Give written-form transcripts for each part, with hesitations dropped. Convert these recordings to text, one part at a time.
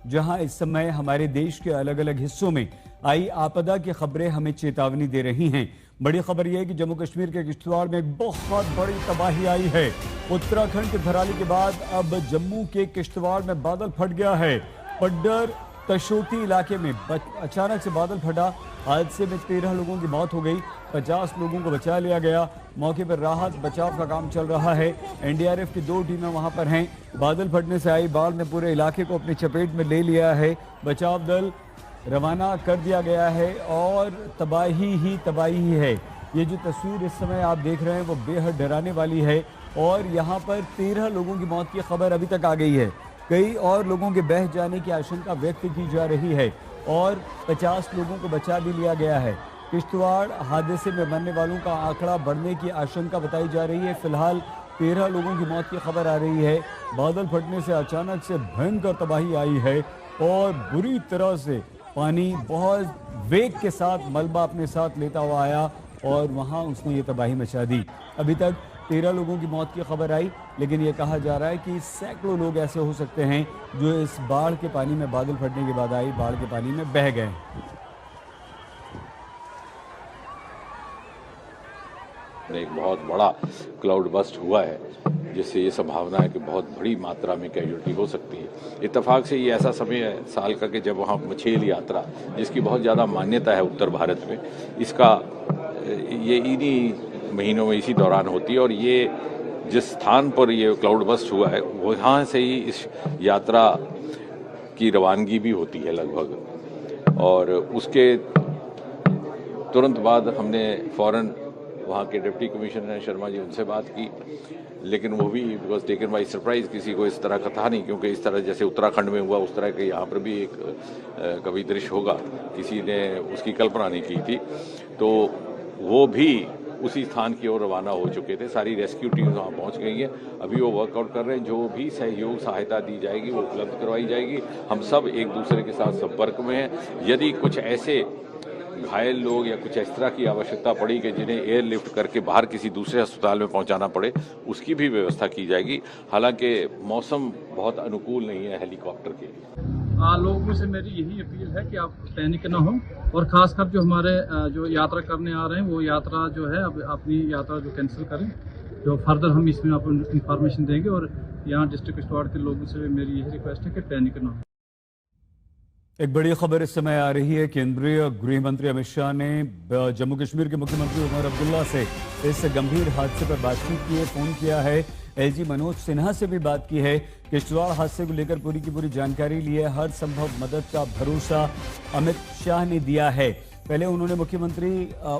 जहां इस समय हमारे देश के अलग अलग हिस्सों में आई आपदा की खबरें हमें चेतावनी दे रही हैं। बड़ी खबर यह है कि जम्मू कश्मीर के किश्तवाड़ में एक बहुत बड़ी तबाही आई है। उत्तराखंड के थराली के बाद अब जम्मू के किश्तवाड़ में बादल फट गया है। पड्डर तशोती इलाके में अचानक से बादल फटा। हादसे में 13 लोगों की मौत हो गई, 50 लोगों को बचा लिया गया। मौके पर राहत बचाव का काम चल रहा है। एनडीआरएफ की 2 टीमें वहां पर हैं। बादल फटने से आई बाढ़ ने पूरे इलाके को अपनी चपेट में ले लिया है। बचाव दल रवाना कर दिया गया है और तबाही ही तबाही है। ये जो तस्वीर इस समय आप देख रहे हैं वो बेहद डराने वाली है और यहाँ पर 13 लोगों की मौत की खबर अभी तक आ गई है। कई और लोगों के बह जाने की आशंका व्यक्त की जा रही है और 50 लोगों को बचा भी लिया गया है। किश्तवाड़ हादसे में मरने वालों का आंकड़ा बढ़ने की आशंका बताई जा रही है। फिलहाल 13 लोगों की मौत की खबर आ रही है। बादल फटने से अचानक से भयंकर तबाही आई है और बुरी तरह से पानी बहुत वेग के साथ मलबा अपने साथ लेता हुआ आया और वहां उसने ये तबाही मचा दी। अभी तक 13 लोगों की मौत की खबर आई, लेकिन ये कहा जा रहा है कि सैकड़ों लोग ऐसे हो सकते हैं जो इस बाढ़ के पानी में, बादल फटने के बाद आई बाढ़ के पानी में बह गए। एक बहुत बड़ा क्लाउड बस्ट हुआ है जिससे ये संभावना है कि बहुत बड़ी मात्रा में कैजुअल्टी हो सकती है। इत्तेफाक से ये ऐसा समय है साल का कि जब वहाँ मछेल यात्रा, जिसकी बहुत ज़्यादा मान्यता है उत्तर भारत में, इसका ये इन्हीं महीनों में इसी दौरान होती है और ये जिस स्थान पर ये क्लाउड बस्ट हुआ है वहाँ से ही इस यात्रा की रवानगी भी होती है लगभग। और उसके तुरंत बाद हमने फ़ौरन वहाँ के डिप्टी कमिश्नर शर्मा जी, उनसे बात की, लेकिन वो भी बिकॉज टेकन बाई सरप्राइज, किसी को इस तरह का था नहीं, क्योंकि इस तरह जैसे उत्तराखंड में हुआ उस तरह के यहाँ पर भी एक कभी दृश्य होगा, किसी ने उसकी कल्पना नहीं की थी। तो वो भी उसी स्थान की ओर रवाना हो चुके थे। सारी रेस्क्यू टीम्स वहाँ पहुँच गई हैं। अभी वो वर्कआउट कर रहे हैं। जो भी सहयोग सहायता दी जाएगी वो उपलब्ध करवाई जाएगी। हम सब एक दूसरे के साथ संपर्क में हैं। यदि कुछ ऐसे घायल लोग या कुछ इस तरह की आवश्यकता पड़ी कि जिन्हें एयरलिफ्ट करके बाहर किसी दूसरे अस्पताल में पहुंचाना पड़े, उसकी भी व्यवस्था की जाएगी। हालांकि मौसम बहुत अनुकूल नहीं है हेलीकॉप्टर के लिए। लोगों से मेरी यही अपील है कि आप पैनिक ना हो और खासकर जो हमारे जो यात्रा करने आ रहे हैं वो यात्रा जो है अब अपनी यात्रा जो कैंसिल करें। जो फर्दर हम इसमें आपको इंफॉर्मेशन देंगे और यहाँ डिस्ट्रिक्ट किश्तवाड़ के लोगों से मेरी यही रिक्वेस्ट है कि पैनिक ना हो। एक बड़ी खबर इस समय आ रही है। केंद्रीय गृह मंत्री अमित शाह ने जम्मू कश्मीर के मुख्यमंत्री उमर अब्दुल्ला से इस गंभीर हादसे पर बातचीत की है, फोन किया है। एलजी मनोज सिन्हा से भी बात की है। किश्तवाड़ हादसे को लेकर पूरी की पूरी जानकारी ली है। हर संभव मदद का भरोसा अमित शाह ने दिया है। पहले उन्होंने मुख्यमंत्री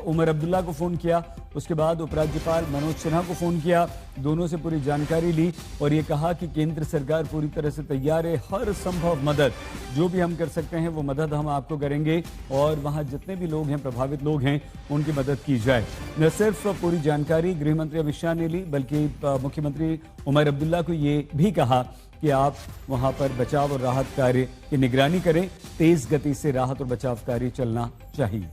उमर अब्दुल्ला को फोन किया, उसके बाद उपराज्यपाल मनोज सिन्हा को फोन किया, दोनों से पूरी जानकारी ली और ये कहा कि केंद्र सरकार पूरी तरह से तैयार है। हर संभव मदद जो भी हम कर सकते हैं वो मदद हम आपको करेंगे और वहाँ जितने भी लोग हैं, प्रभावित लोग हैं, उनकी मदद की जाए। न सिर्फ पूरी जानकारी गृह मंत्री अमित शाह ने ली, बल्कि मुख्यमंत्री उमर अब्दुल्ला को ये भी कहा कि आप वहां पर बचाव और राहत कार्य की निगरानी करें। तेज गति से राहत और बचाव कार्य चलना चाहिए।